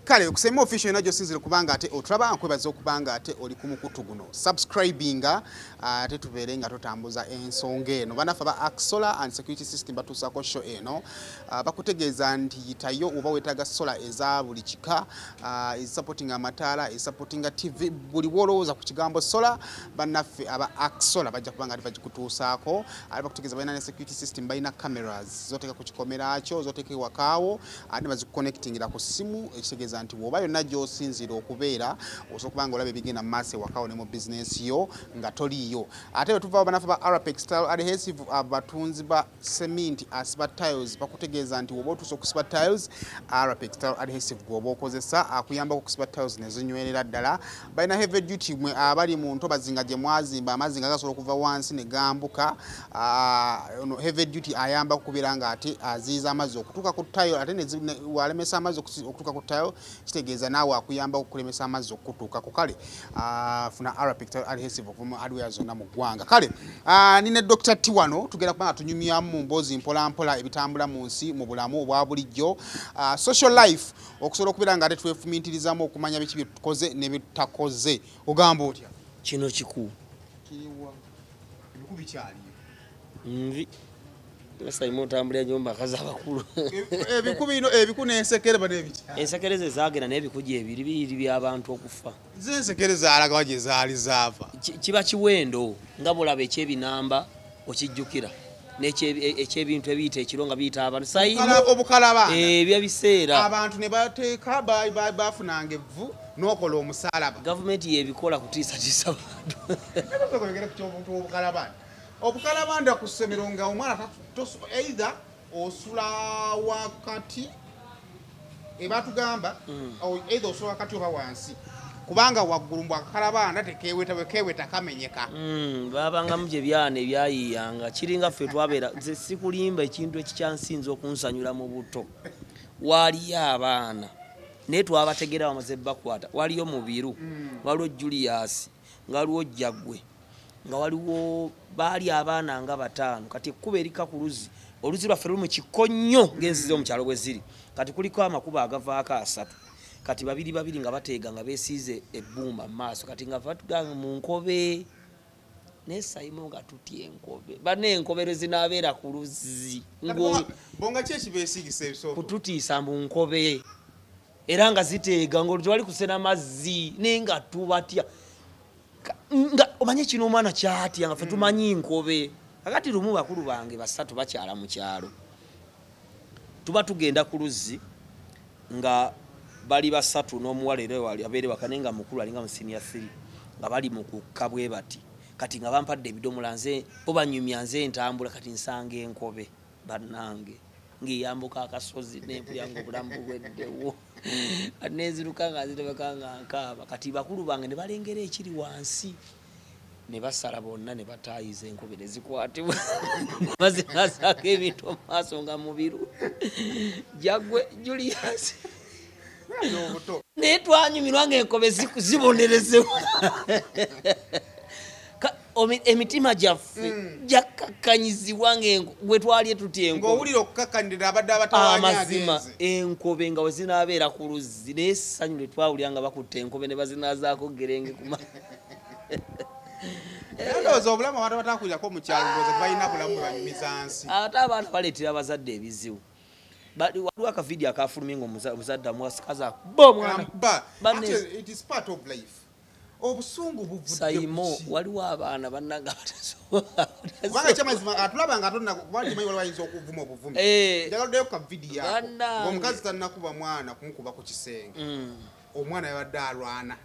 kale okusema official najo sinzire kubanga ate otraba nkwebaza okubanga ate oli ku mukutu guno subscribinga ate tubeere nga tutambuza ensonga eno banafa ba Axola and security system batusako show eno bakutegeeza nti yitayo oba wetaga sola eza buli kika is supporting amataala is supporting TV buli wolowooza ku kigambo sola banafe aba Axola bajja kubanga ati bagikutuusaako ali bakutegeeza balina ne security system balina cameras zoteka ku kikomera kyo zoteka wakaawo ate baziconnectingira ku simu ekitegeeza nti woba yonna gy'osinzira okubeera osobola kubanga olaba ebigenda mu maaso wakaawo ne mu business yo nga toliyo ate bwe tuva banafa ba Arapex Tile adhesive abatunzi ba cement asiba tiles bakutegeeza nti woba otuusa okusiba tiles Arapex Tile adhesive gwoba okozesa akuyamba okusiba tiles nezinywerera ddala balina heavy duty mwe abali mu ntobazinga gye mwazimba amazinga gasobola okuva wansi ne gambuka heavy duty ayamba okubeera nga ate aziiza amazzi okutuuka ku tile ate walemesa amazzi okutuuka ku tile kitegeeza naawe akuyamba okulemesa amazzi okutuuka ku kale funa Arapex Tile adhesive okuva hardware zonna mu ggwanga kale nine Dr. Tiwano tugenda kubanga tunyumyamu mu mboozi mpola ebitambula mu nsi mu bulamu obwa bulijjo social life okusobola okubeera nga ate twefumintirizamu okumanya biki bye tukoze ne bitakoze ogamba otya kino kiku kiwa ebikubi kyaliyo nvi Saimo tambulya nyomba kaza bakulu ebikubino ebikune ensekere bane ebiki ensekereze zagenda n'ebikuji ebiri by'abantu okufa zensekere zaalaga waje zaali zava kiba kiwendo nga bulaba ekyebinamba okijjukira n'ekyebintu ebiyita ekironga biyita abantu Saimo obukalaba ebyo biseera abantu ne bateeka bafunanga evvu n'okola omusalaba gavumenti yebikola kutiisatiisa abantu obukalabanda obukalabanda ku ssomero nga omwana either osula wakati ebatugamba either osula wakati oba wansi kubanga waggulu mbwa kalabanda tekeweta kamenyeka babangamu gye byana ebyayiyanga kiringa ffe twabeera nze sikulimba ekintu ekikyansinza okunsanyula mu buto waliyo abaana naye twabategera bamaze bakwata waliyo Mubiru waliwo Julius nga waliwo Jagwe nga waliwo baali abaana nga 5 kati ekkuba erika ku luzi oluzi lwaffe luli mu kikonyo ng'ensi zo mu kyalo bwe ziri kati kuliko amakubo agavaako 3 kati babiri nga bateega nga beesiize ebbumba mu maaso kati nga batuganga mu nkobe naye Saimo nga tutya enkobe bane enkobero zinaabeera ku luzi bonga ki ekibeesiigisa ebisooto kututiisa mu nkobe era nga ziteega ng'olutwali kusena mazzi naye nga tubatya nga omanye kino omwana kyatya nga ffe tumanyi nkobe kakati lumu bakulu bange 3 bakyala mu kyalo tuba tugenda ku luzzi nga bali 3 n'omuwala era abeere wakane nga mukulu alinga mu senior 3 nga bali mu kukka bwe bati kati nga bampadde ebidomola nze obanyumya nze ntambula kati nsanga enkobe bannange ngiyambuka akasozi n'empulyango obulamu bweddewo aneziruka nga zitebeka nga nkaaba kati bakulu bange ne balengera ekiri wansi ne basala bonna ne bataayiza enkobe ne zikwatibwa bazinasaka ebintu mu maaso nga Mubiru Jagwe Julius naye twanyumirwa ng'enkobe zibonerezebwa emitima gyaffe gyakkakanyizibwa bwe twali tutya enkobe ng'owulira okukakkanira abadde abatawaanya amazima enkobe nga we zinaabeera ku luzzi naye essanyu lye twawulira nga bakutta enkobe ne bazinaazaako gerenge kuma ndowooza obulamu abantu abatakulirako mu kyalo ndowooza balina bulamu banyumiza nsi ate abaana baleetera abazadde ebizibu waliwo akavidiyo akafulumye ng'omuzadde amuwasikaza bomwana it is part of life obusungu buvudde Saimo waliwo abaana bannanga kubanga ekyamazima atulaba nga tonna kubanga kimanyi waliwo ayinza okuvuma obuvumi njagaluddeyo ku kavidiyo ako ng'omukazi tannakuba mwana kumukuba ku kisenge omwana yabadde alwana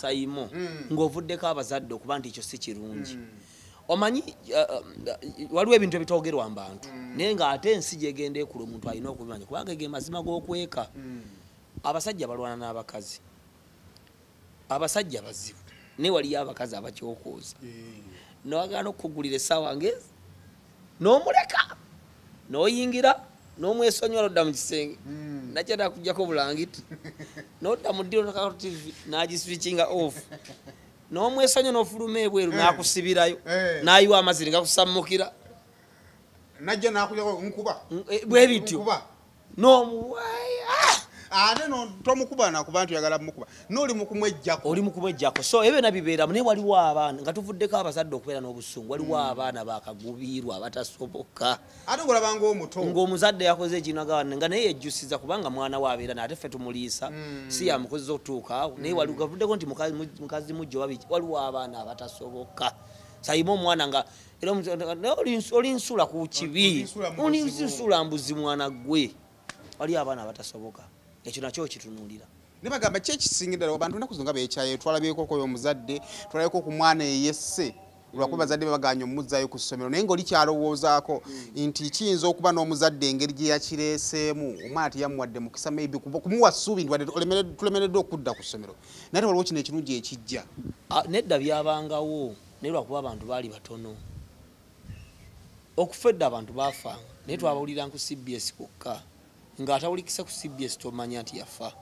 Saimo ng'ovuddeko abazadde okuba nti ekyo si kirungi omanyi waliwo ebintu ebitoogerwa mu bantu naye ng'ate ensi gyegenda ekula omuntu alina okubimanya kubanga ge mazima g'okweka abasajja balwana n'abakazi abasajja bazibu naye waliyo abakazi abakyokooza n'owagaana okukugulira essaawa ngezi n'omuleka n'oyingira n'omwesonyiwa lodda mu kisenge nakyo nakujjako bulangiti n'odda mu ddiro nakako TV n'agiswikinga off n'omwesonyiwa n'ofuluma ebweru n'akusibirayo n'ayiwa amazzi ngakusammukira najja n'akujjako nkuba bwe bityo ate no tomukuba nakuba nti oyagala mukuba n'oli mu kumwejjako oli mu kumwejjako so ebyo nabibeeramu naye waliwo abaana nga tuvuddeko abazadde okubeera n'obusungu waliwo abaana bakagubiirwa abatasoboka ate ng'olabanga omuto ng'omuzadde yakoze ekinagawana nga naye yejjusiza kubanga mwana we abeera naye ate ffe tumuliisa si yamukozesa okutuuka awo naye gavuddeko nti mukazi mujjo babiki waliwo abaana abatasoboka sayima omwana nga oli nsula ku kibi oli nsula mbuzi mwana gwe wali abaana abatasoboka ekyo nakyo kitunuulira ne bagamba ki ekisingidde abantu ennaku zo nga beekyaye twalabyeko koyo omuzadde twalabyeko ku mwana eyesse lwakuba bazadde babaganya omuzzayo ku ssomero naye ng'oli kyalowoozaako nti kiyinza okuba n'omuzadde engeri gye yakireeseemu omwana teyamuwadde mukisa maybe kumuwa ssuubi nti tulemereddwe okudda ku ssomero naye waliwo kino ekirungi ekijja nedda byabangawo naye lwakuba abantu baali batono okufa edda abantu baafanga naye twabawulira ku CBS kokka ng'atawulikisa ku CBS tomanya nti yafa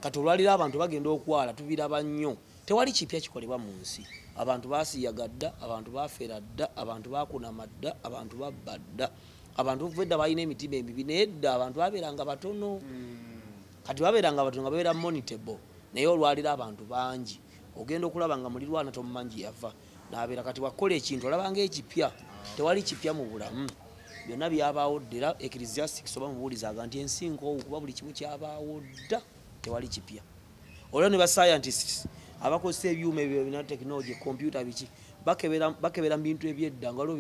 kati olwalira abantu bagenda okwala tubiraba nnyo tewali kipya kikolebwa mu nsi abantu baasiyaga dda abantu baafera dda abantu bakunama dda abantu babba dda abantu vedda balina emitima emibi naye dda abantu babeeranga batono kati babeeranga batono nga babeera monitable naye olwalira abantu bangi ogenda okulaba nga mulirwana tomumanji yafa nabeera kati wakola ekintu olabanga ekipya tewali kipya mu bulamu byonna byabaawo ddera ecclesiastics oba mubuulizaaga nti ensinko kuba buli kimu kyabaawo dda tewali kipya olwo ne ba scientists abakozesa ebyuma ebyo bina technology computer biki bakebera mu bintu ebyedda nga olwo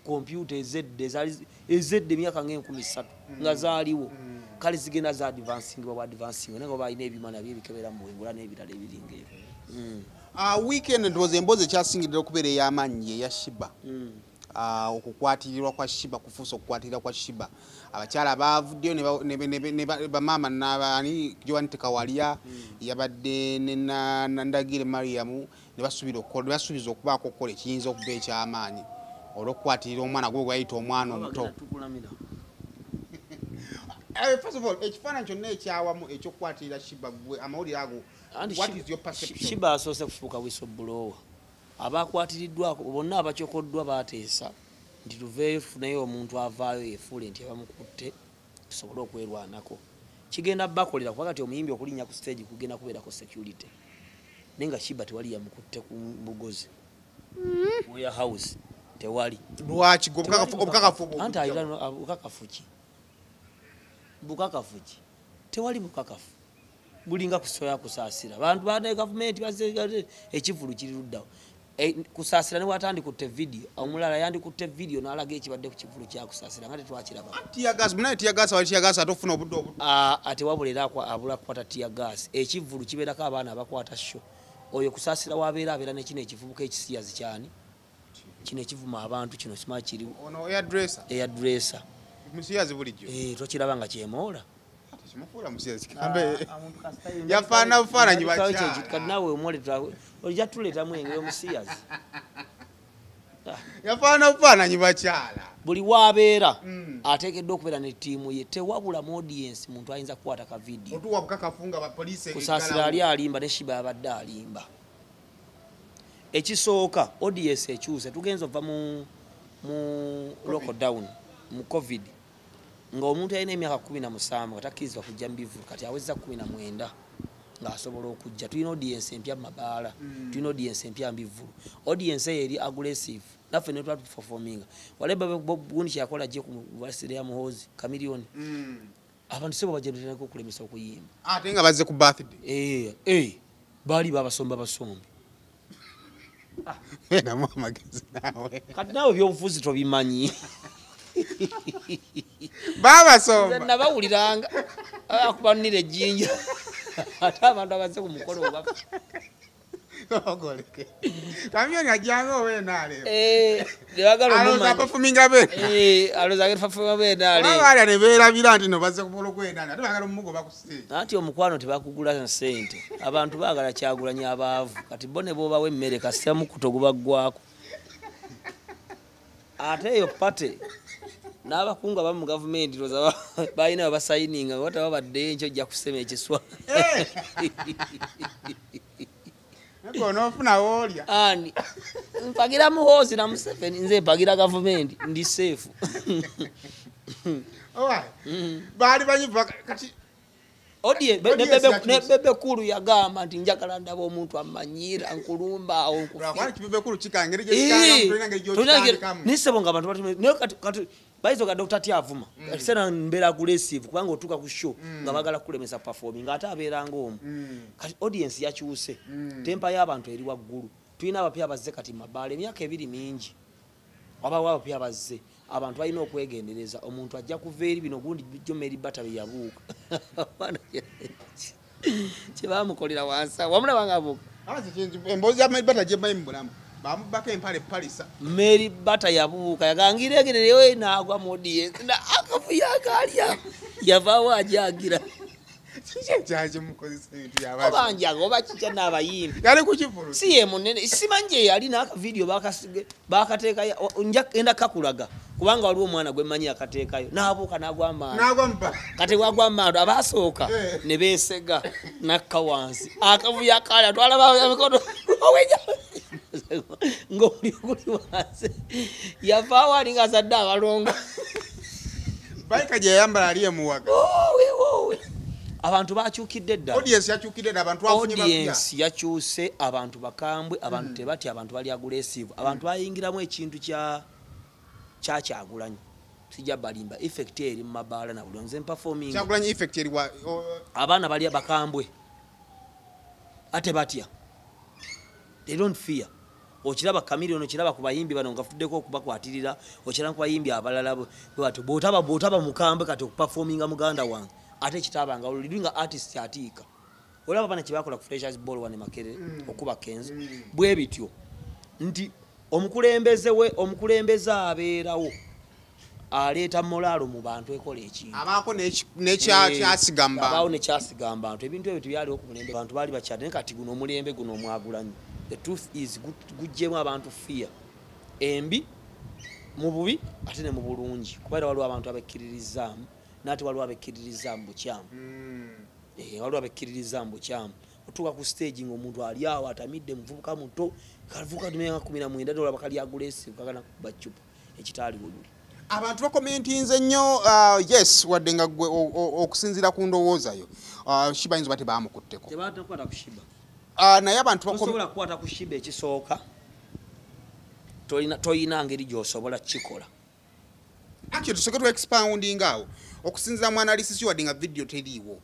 computer ezedde emyaka nga 13 nga zaaliwo kale zigenda za advancing naye nga balina ebyuma nabyo ebikebera mu bwengula n'ebirala ebiringa ebyo weekend ndowooza emboozi ekyasingiddira okubeera ey'amaanyi eya Shiba okukwatirirwa kwa Shiba kufuusa okukwatirira kwa Shiba abakyala bavuddeyo ne bamaama n'abani Joan Tekawalya yabadde ne Ndagire Mariam ne basuubiza okubaako okukola ekiyinza okuba eky'amaanyi olw'okukwatirira omwana gwe gwayita omwana omuto first of all ekifaananyi kyonna ekyawamu ekyokukwatirira Shiba gwe amawulire ago what is your perception? Shiba asoose kufuuka whistleblower abakwatiriddwako bonna abakyokoddwa bateesa nti tuveeyo tufuneyo omuntu avaayo yefuule nti abamukutte tusobole okwerwanako kigenda bakolera kuba kati omuyimbi okulinnya ku stage kugenda kubeerako security naye nga Shiba tewali yamukutte ku Bugozi warehouse tewali lwaki anti ayita bukakafu ki tewali bukakafu bulinga kusoya kusaasira abantu bane gavumenti baze ekivulu kiri luddawo kusaasira ne watandikutte video omulala yandikutte video n'alaga ekibadde ku kivulu kya kusaasira nga tetwakiraba tiyagas atofuna obudde ate wabulera abula kukwata tiyagas ekivulu kibeerako abaana abakwata sho oyo kusaasira wabeera nekino ekivubuka ekisiyazi kyani kino ekivuma abantu kino simaa kiri ono airdresser musiyazi bulijjo tokiraba nga kyemoola Mufura musiyazi kikambe yafaana bufaananyi bakyala kati naawe omwole ojja tuleetamu engeri omusiyazi yafaana bufaananyi bakyala buli waabeera ateekeddwa okubeera ne ttiimu ye tewabula mu audience muntu ayinza kukwata ka vidiyo otuwa bukakafunga bapoliisi kusaasira ali alimba ne Shiba yabadde alimba ekisooka audience ekyuse tugenza ova mu lockdown mu covid nga omuntu alina emyaka 17 atakkirizibwa kujja mu bivulu kati aweza 19 ng'asobola okujja tulina audience empya mu mabaala tulina audience empya mu bivulu audience eyo eri aggressive naffe ne twali tuperforminga waleba bugundi kyakola gye ku vasire ya muhozi kamiliyoni abantu sebo bajenderako okulemesa okuyimba ate nga bazze ku birthday baali babasomba namwe amagezi naawe kati naawe byobufuzi tobimanyi babasomba nabawuliranga akubanira ejjinja ate abantu abazze ku mukolo oba ogoleke kamyoni ajanga owenaale aloza performinga be aloza performinga be naale bali ne beerabira nti no bazze kupolo kwendana ate bagala omugoba ku stage anti omukwano tebakugula ssente abantu baagala kyagulanya abaavu kati bo ne boobawo emmere kasita mukuto gubaggwako ate eyo pate n'abakungu abamu mu gavumenti roza balina basayininga nga bataba badde nkyo ojja kusema ekiswa onofuna woolya ani mpagira muhoozi na Museveni nze mpagira gavumenti ndi seefu Baali banyiva kati bebe kulu yagamba nti njagala ndaba omuntu amanyira nkulumba awo nisebo nga abantu baizo ga Dr. Tiavuma sena mbera aggressive kubanga otuka ku show nga bagala kulemesa performing ate abeeranga omu kati audience yakyuse tempa y'abantu eri waggulu tulina abapya bazze kati mabaale emyaka ebiri mingi wabawo abapya bazze abantu balina okwegendereza omuntu ajja kuva eri bino gundi bijjo Mary Bata beyabuuka kyebamukolera wansa wamulaba nga abuuka emboozi ya Mary Bata gye bayi mu bulamu bamubaka empale palisa Mary Bata yabuuka yagangira egenereyo naagwa mu audience akafuya akalya yavaawo ajagira obanjaga oba kikya n'abayimbi si ye munene simanyi yali n'akavidiyo bakateekayo enda kakulaga kubanga waliwo omwana gwe mmanyi akateekayo n'abuuka n'agwamanda kati wagwamanda abaasooka ne beesega nakka wansi akavuyo akalya twalaba emikono oweja ng'oli wansi yavaawo ali ng'azadde abalongo bayika gye yayambala ali emuwaga abantu bakyukidde ddala audience yakyukidde ddala abantu bafunye bapya audience yakyuse abantu bakambwe abantu tebati abantu bali aggressive abantu bayingiramu ekintu kya Kyagulanyi sijja balimba effect eri mu mabaala na buli nze performing Kyagulanyi effect eri wa abaana bali bakambwe ate batya they don't fear okiraba Chameleon okiraba ku bayimbi bano ngafuddeko okubakwatirira okiraba ku bayimbi abalala bwatu botaba mukambwe kati okuperforminga muganda wange ate kitabanga olidinga artist atiika olaba bana kibakola ku Freshers Ball wane Makerere okuba Kenzo bwe bityo nti omukulembeze abeerawo aleeta moralo mu bantu ekola ekintu abaako nekyasigamba abaawo nekyasigamba abantu ebintu ebyo byaliwo ku mulembe abantu baali bakyadde kati guno omulembe guno Omwagulanyi the truth is gujjemu abantu fear embi mu bubi ate ne mu bulungi kubaira waliwo abantu abekkiririzaamu nati waliwo abekkiririzaamu bukyamu waliwo abekkiririzaamu bukyamu otuuka ku stage ng'omuntu ali awo atamidde muvubuka muto kavuka tumenga 19 dola bakali aggressive kakana kuba chupa ekitaali bululi abantu bakomentinze nnyo yes wadde nga gwe okusinzira ku ndowooza yo Shiba yinza bate baamukutteko tebatakwata kushiba naye abantu bakosobola kukwata kushiba ekisooka toyina ngeri gy'osobola kikola actually tusoke tu expounding awo okusinzira mu analysis wadde nga video teriiwo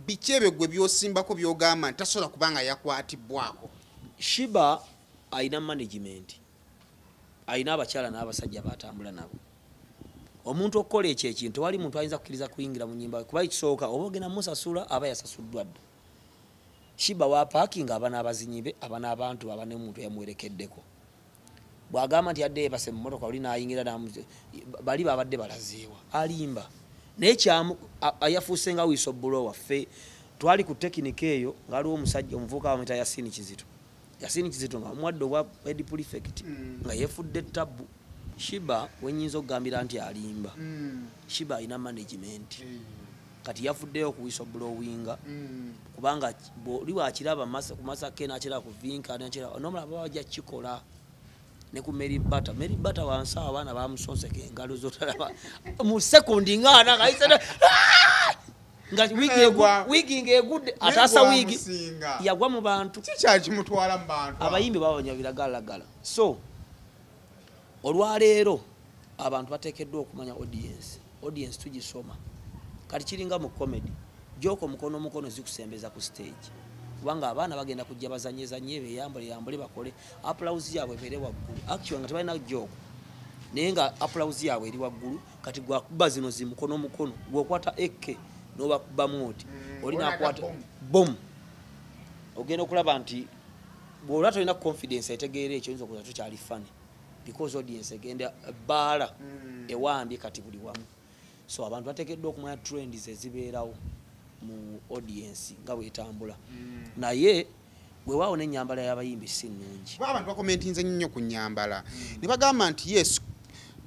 biki ebyo gwe byosimbako byogamba tasobola kubanga yakwatibwako Shiba aina management aina abakyala n'abasajja batambula nabo omuntu okukola ekyo ekintu wali muntu ayinza kukkiriza kuyingira mu nyimba kuba ekisooka oba ogenda musasula aba yasasuddwa dda Shiba wa parking aba n'abazinyibe aba n'abantu aba n'omuntu yamuwerekeddeko bwagamba nti yadde yebase mu motoka oli n'ayingira bali babadde balazeewa alimba naye kyamu ayafuuse nga whistleblower waffe twali ku tekiniki eyo ngaliwo omusajja omuvubuka bamwita Yasini Kizito nga omwadde obwa head prefect nga yefudde ttabu Shiba wenyinza okugambira nti alimba Shiba alina management kati yafuddeyo ku whistleblowinga kubanga oli wakiraba ku Masaka n'akiraba ku Vinka n'omulaba wajja kikola ne ku Mary Bata wansi abaana bamusonseka engalo zotalaba mu sekundi ng'ana nga wigi ng'egudde ataasa wigi yagwa mu bantu kikyakimutwala mu bantu abayimbi babanya biragalagala so olwaleero abantu bateekeddwa okumanya audience tugisoma kati kiringa mu comedy joko mukono zikusembeza ku stage kubanga abaana bagenda kujja bazanyezanye beyambale bakole applause yaabwe ebeere waggulu actually nga tebalina joko naye nga applause yaabwe eri waggulu kati gwakuba zino zimukono gwokwata ekke n'obakuba moti oli nakwata bom ogenda okulaba nti bw'ola tolina confidence etegeera ekyo oyinza okuza tokyali fani because audience egenda baala ewambye kati buli wamu so abantu bateekeddwa okumanya trends ezibeerawo mu audience nga bwetambula naye bwewaawo n'ennyambala y'abayimbi si nnungi abantu bakomentinze nnyo ku nnyambala ne bagamba nti yes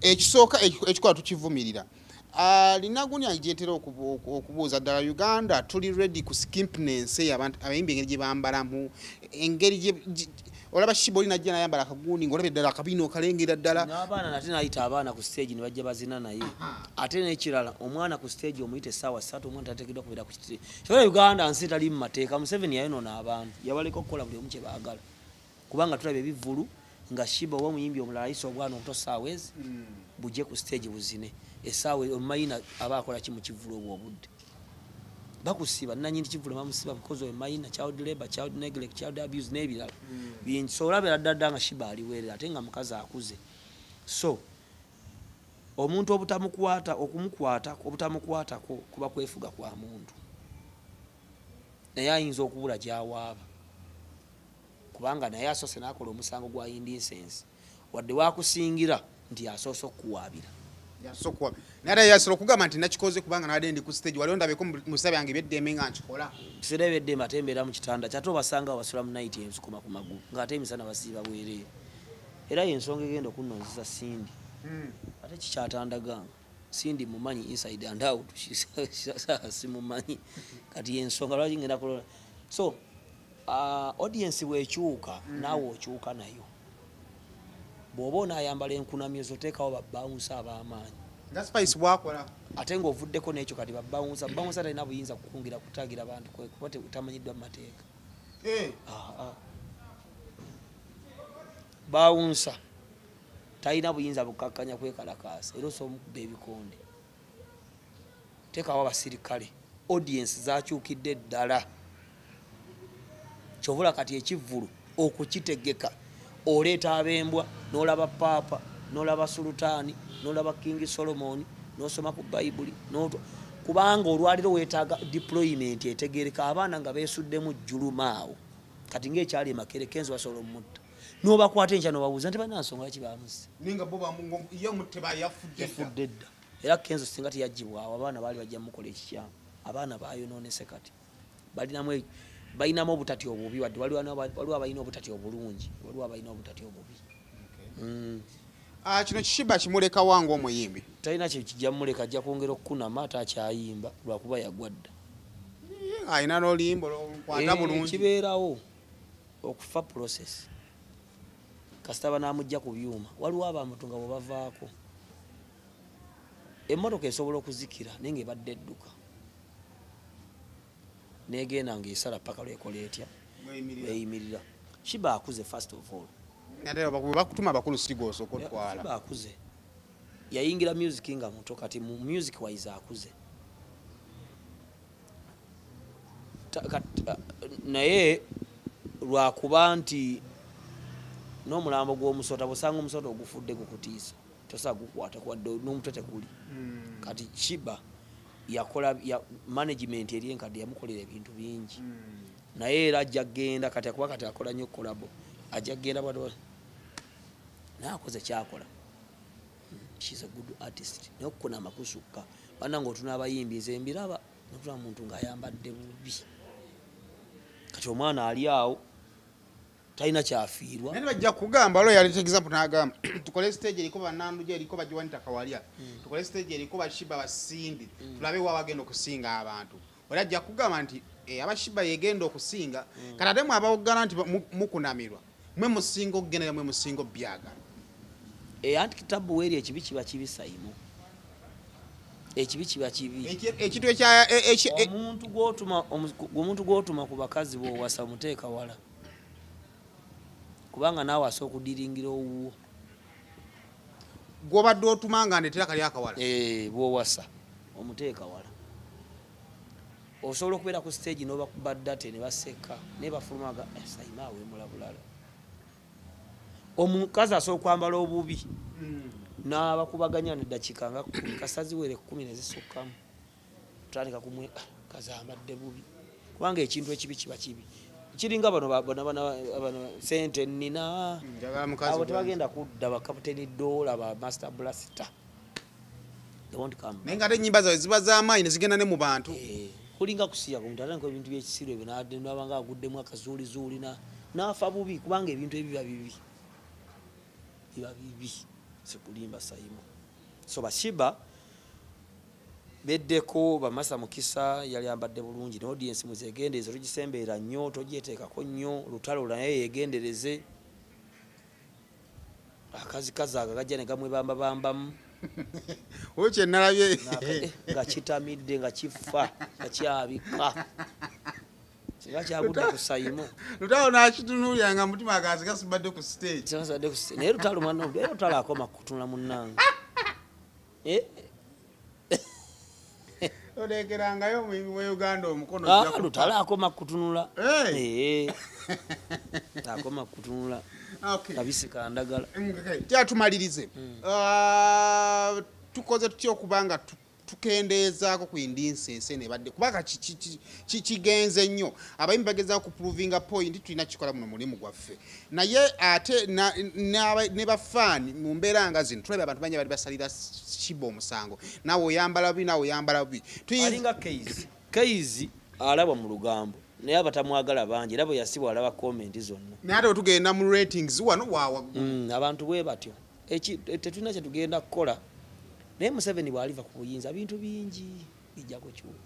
ekisooka ekikola tukivumirira linaguni agyentera okubuuza ddala Uganda tuli ready ku skimpness abayimbi engeri gye bambalamu engeri olaba Shiba oli najja nayambala akaguuni ng'olaba eddala akabino kalengera ddala n'abaana nate nayita abaana ku stage ne bajja bazina naye ate n'ekirala omwana ku stage omuyita essaawa 3 omwana tateekeddwa kubeera ku kitiri kyobera Uganda nsi tali mu mateeka Museveni yayonoona abantu yabaleka okukola buli omu kye baagala kubanga tulaba ebivvulu nga Shiba oba omuyimbi omulala ayisa obwana obuto ssaawa ezi bujje ku stage buzine essaawa omumayina aba akola ki mu kivvulu obwo obudde bakusiba nanyini kivvulu bamusiba because of mayina child labor child neglect child abuse n'ebirala bingi so olabira ddadda nga Shiba aliweerera ate nga mukazi akuze so omuntu obutamukwatako kuba kwefuga kwa muntu naye ayinza okubula gy'awaaba kubanga naye asoose n'akola omusango gwa indecence wadde wakusingira nti asoose okuwaabira yasokwa nara yasobola okugamba nti nakikoze kubanga nabadde ndi ku stage waliwo ndabeko mu ssaba yange eby'eddembe nga nkikola biseera eby'eddembe ate mbeera mu kitanda kyate obasanga basula mu night ensukuma ku magulu ng'ate emisana basiiba bwereere era yensonga egenda okunnozesa Sindi ate kikyatandaganga Sindi mumanyi inside and out simumanyi kati yensonga lwaki ngenda kulola so audience bwekyuka naawe okyuka nayo bw'oba onaayambala enkunamyo zoteekawo babbawunsa ab'amaanyi nga Spice bwakola ate ng'ovuddeko n'ekyo kati babbawunsa talina buyinza kukungira kutagira bantu kuba tamanyiddwa mu mateeka bawunsa talina buyinza bukakkanya kwekalakaasa era osobola omukuba ebikonde teekawo abasirikale audience zakyukidde ddala kyovula kati ekivvulu okukitegeka oleeta ab'embwa n'olaba paapa n'olaba sulutaani n'olaba King Solomon n'osoma ku Bayibuli kubanga olwaliro weetaaga deployment etegereka abaana nga beesuddemu jjulumaawo kati ng'ekyali emakere Kenzo basobola omutta n'obakwata enkya n'obabuuza nti banansonga laki baamusse ninga bo yamutte yafudde dda era Kenzo singa teyaggyibwawo abaana baali bajja mukola ekikyamu abaana baayonoonese kati balinamu obutati obubi wadde waliwo abalina obutati obulungi waliwo abalina obutati obubi kino Shiba kimuleka wange omuyimbi talina kye kijja muleka ajja kwongera okukunama ate akyayimba lwakuba yagwadda alina n'oluyimba lwkwata bulungi kibeerawo okufa process kasita banamujja ku byuma waliwo abantu nga bwe bavaako emmotoka esobola okuzikira naye ng'ebadde edduka negenda ng'esala paka lwekola etya weyimirira Shiba akuze first of all bakutuma abakulu sigoso okutwala Shiba akuze yayingira music nga muto kati mu music wise akuze naye lwakuba nti n'omulambo gw'omusota busanga omusota ogufudde gukutiisa tosaa gukwata kwadde n'omutwe tekuli kati Shiba yakola management eri enkadde yamukolera ebintu bingi naye era ajja genda kati akuba kati akola nnyo kolabo ajja genda bwatwa naye akoze kyakola she's a good artist naye okukona amakusukka bananga otuna abayimbi ezembiraba notula muntu ng'ayambadde bubi kati omwana ali awo talina kyafiirwa naye bajja kugamba lo yali example n'agamba tukole stage eriko bannanduja eriko bajiwanita kawalya tukole stage eriko bashiba basindi tulabe wa bagenda okusinga abantu wali ajja kugamba nti abashiba yegenda okusinga kati ate mwe abawogana nti mukunamirwa mwe musingo okugendera mwe musingo byagala anti kitabu weri ekibi kiba kibisayimo ekibi kiba kibi ekintu ekya omuntu gw'otuma ku bakazi b'owasa muteeka wala kubanga naawe asobola okudiringira owuwo gw'obadde otumanga ndetera kali akawala bw'owasa omuteeka wala osobola okubeera ku stage n'obakuba ddate ne baseka naye bafulumaga sayima awemula bulala omukazi asobola okwambala obubi n'abakubaganya neddakiika nga 10 kasaziwere 10 nezisukkamu tutandika kumwe kazi ambadde bubi kubanga ekintu ekibi kiba kibi kiringa bano sente nina abo tebagenda kudda bakaputeni dola ba master blaster naye nga ate ennyimba zaabwe ziba z'amaanyi ne zigenda ne mu bantu kulinga kusiya ku muntu ate nko ebintu by'ekisiru ebyo n'abanga aguddemu akazuulizuuli n'afa bubi kubanga ebintu ebiba bibi sikulimba sayimu so Shiba beddeko bamasa mukisa yali ambadde bulungi ne audience muzegendereze tugisembeera nnyo togyeteekako nnyo lutalo naye yegendereze akazikazi ako kajja ne gamwebambabambamu okye nalabye nga kitamidde nga kifa nga kyabika singa kyagudde ku sayimo lutawo nakitunuulya nga mutima akazi gasibadde ku stage naye lutalo mwana era lutalo akoma kutunula munnange olekerangayo omuyimbi wa Uganda omukono lutalo akoma kutunula akoma kutunula kabisika ndagala tyatumalirize tukoze tutya okubanga tukendeezaako ku indinsense nebadde kubanga kigenze nnyo abayimbi bagezaako kuprovinga point tulina kikola muno mulimu gwaffe naye ate ne bafaani mu mbeera nga zino tulabye abantu banya bali basalira kiba omusango nawe oyambala bubi nawe oyambala bubi alinga keizi alaba mu lugambo naye abatamwagala bangi era bwe yasibwa alaba komenti zonna naye ate otugenda mu ratings wano wawaggulu abantu bwe batyo tetulina kyetugenda kukola naye Museveni bw'aliva ku buyinza bintu bingi bijja kukyuka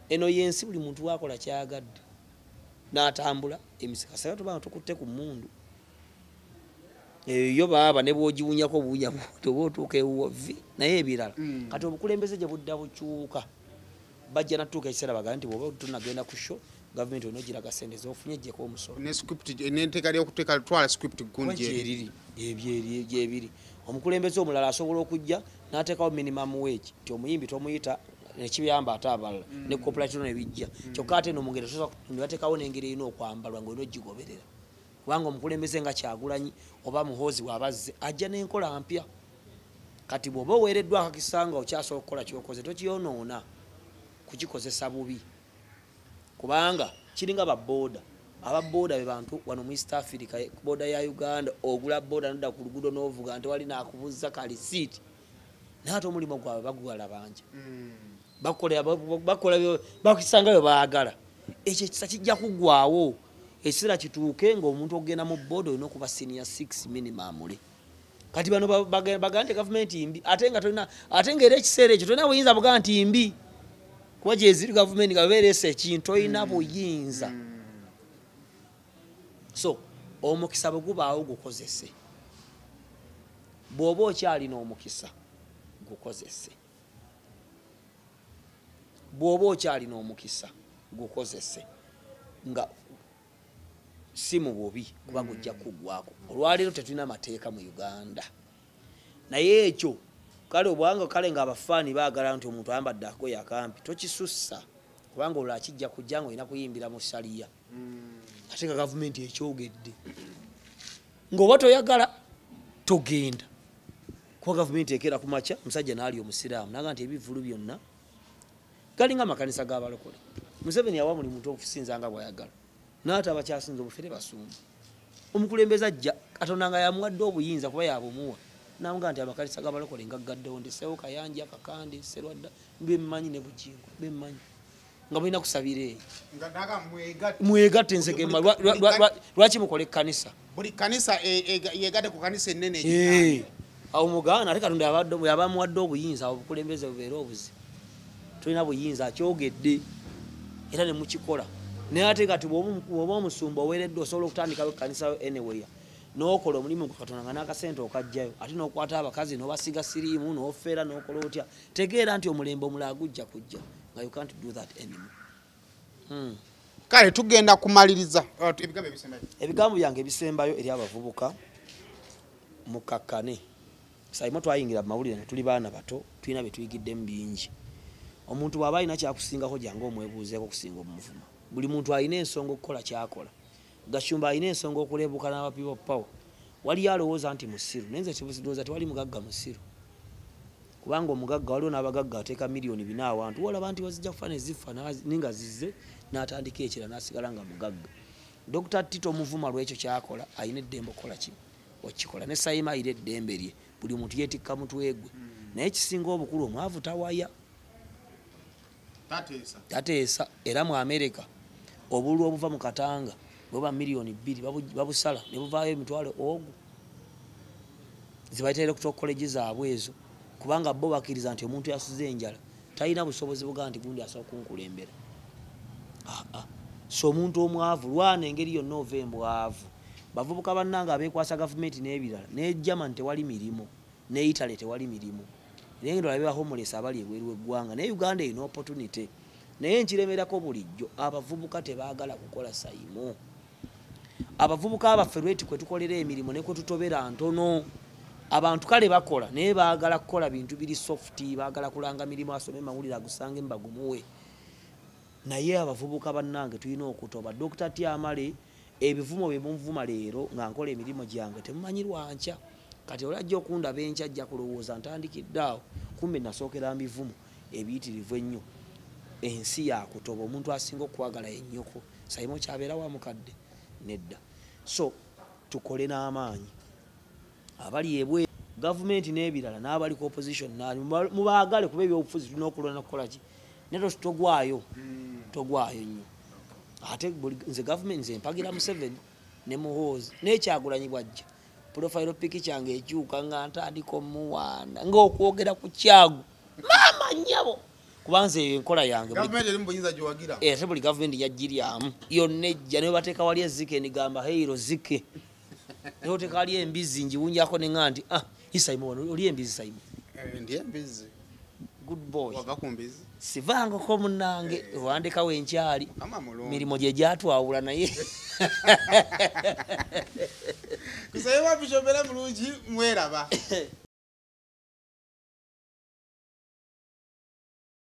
eno yensi buli muntu wakola kyagadde n'atambula emisika tubanga tukutte ku mmundu eyo baaba ne bw'ogiwunyako obuwunya oba otuuka ewuvi naye ebirala kati obukulembeze gye budda bukyuka bajja natuuka ekiseera bagaa nti bwoba tunagenda ku show gavumenti onogiraga sente zofunye ejjeko omusolo n'enteeka lyokuteeka twala script gundi gyebiri omukulembeze omulala asobola okujja n'ateekawo minimum wage nti omuyimbi tomuyita nekibiyamba ate abalala ne cooperative nebijja kyokka ate nomugendo nebateekawo n'engeri erina okwambalwa ngaolina ogigoberera kubanga omukulembeze nga Kyagulanyi oba Muhoozi bw'abazze ajja n'enkola mpya kati bw'oba oweereddwa akakisanga okyasobola okukola kyokoze tokyonoona kukikozesa bubi kubanga kiringa babooda ababooda be bantu wano mu East Africa booda ya Uganda ogula booda nodda ku luguudo n'ovuga nti wali nakubuza ka receipt naate omulimu gwabwe bagugala bangi bakisangayo baagala ekyo ekisa kijja kuggwawo ekiseera kituuke ng'omuntu okugenda mu booda olina okuba senior 6 minimum kati bano bagaa nti gavumenti mbi ate nga era ekiseera ekyo tolina buyinza bugaa nti mbi kuba gyeziri gavumenti nga bebeereesa ekintu olina buyinza so omukisa bwe gubaawo gukozese bw'oba okyalina omukisa gukozese bw'oba okyalina omukisa gukozese nga si mu bubi kuba gujja kuggwako olwaleero tetulina mateeka mu Uganda naye ekyo kale obwanga kale nga abafaani baagala nti omuntu ayambadde akagoye akampi tokisussa kubanga olwo akijja kujja nga olina kuyimbira mu saliya ate nga gavumenti ekyogedde ng'oba toyagala togenda kuba gavumenti ekeera ku makya omusajja n'ali omusiraamu naga nti ebivulu byonna galinga amakanisa g'abalokole Museveni yawa buli muntu okusinza nga bw'ayagala n'ate abakyasinza obufere basumba omukulembeze ajja Katonda nga yamuwadde obuyinza kuba yabumuwa namuga nti amakanisa g'abalokole nga gaddewo ndiseewo Kayanja Kakande Serwadda bemmanyi ne Bugingo bemmanyi nga bulina kusabira eyo mwegatte nsegema lwaki mukole ekkanisa buli kanisa yegadde ku kanisa ennene awo mugaana ate Katonda yabamuwadde obuyinza obukulembeze bubeera obuzi tulina buyinza akyogedde era ne mukikola naye ate kati bw'oba omusumba oweereddwa osobola okutandikawo ekkanisa anyway n'okola omulimu Katonda nga n'akasente okajjayo ate n'okwata abakazi n'obasiga siriimu n'ofeera n'okola otya tegeera nti omulembe omulala gujja kujja nga you can't do that anymore. Kale tugenda kumaliriza ebigambo byange ebisembayo eri abavubuka mukakkane sayimo twayingira mawulire ne tuli baana bato tulina bye tuyigiddemu bingi omuntu bw'aba alina kyakusingako jangu omwebuuzeeko okusinga omuvuma buli muntu alina ensonga okukola kyakola Gashumba alina ensonga okuleebuka n'aba people power wali alowooza nti musiru naye nze ndowooza tewali mugagga musiru kubanga omugagga waliwo n'abagagga ateeka miliyoni 4 awantu walaba nti wazijja kufa ne zifa ninga zizze n'atandika ekira n'asigala nga mugagga Dr. Tito Muvuma lw'ekyo kyakola alina eddembe okukola ki okikola ne Sayima alina eddembe lye buli muntu yeetikka mutwe gwe naye ekisinga obukulu omwavu tawaya tateesa era mu America obululu obuva mu Katanga bweba miliyoni 2 babusala ne buvaayo emitwalo ogu zibayitera okutokoleji zaabwe ezo kubanga bo bakiriza nti omuntu yasuze enjala talina busobozi buga nti gundi asobola kunkulembera so omuntu omwavu lwana engeri yonna ova embwavu bavubuka bannanga abeekwasa gavumenti n'ebirala ne Germany tewali mirimu ne Italy tewali mirimu naye ngendo labe homeless abali ebweru eggwanga ne Uganda ino opportunity naye nkiremerako bulijjo abavubuka tebaagala kukola sayimu abavubuka abaffe lweti kwe tukolera emirimu ne kwe tutobera ntono abantu kale bakola naye baagala kukola bintu biri soft baagala kulanga mirimu asome mawulire agusange mbagumuwe naye abavubuka bannange tulina okutoba Dr. Tyamale ebivumo bye muvuma leero nga nkola emirimu gyange temumanyi lwanca kati olajja okundaba enkya ajja kulowooza ntandikidde awo kumbe nasookera mbivumo ebiyitirivu ennyo ensi yakutoba omuntu asinga okwagala ennyoko sayimo kyabeera wa mukadde nedda so tukole n'amaanyi abali ebwe gavumenti n'ebirala n'abali ku opposition mubaagale kuba ebyobufuzi tulina okulwana kukola ki neto togwayo nnyo ate nze gavumenti nze mpagira Museveni ne Muhoozi n'ekyagulanyi bwajja profile piki kyange ekyuka nga ntandika omuwaana ng'okwogera ku kyagu maama nnyabo kubanze enkola yange gavumenti eri mu buyinza giwagira ate buli gavumenti yagiryamu yonna ejja ne bateeka wali ezike nigamba heiro zike ne oteeka wali embizi njiwunjako ne nga nti Isaimu wano oli embizi Saimu ndi embizi good boy wava ku mbizi sivangako munnange wandikawo enkyali mirimu gye gyatwawula naye kusayeba bishobera mulungi mweraba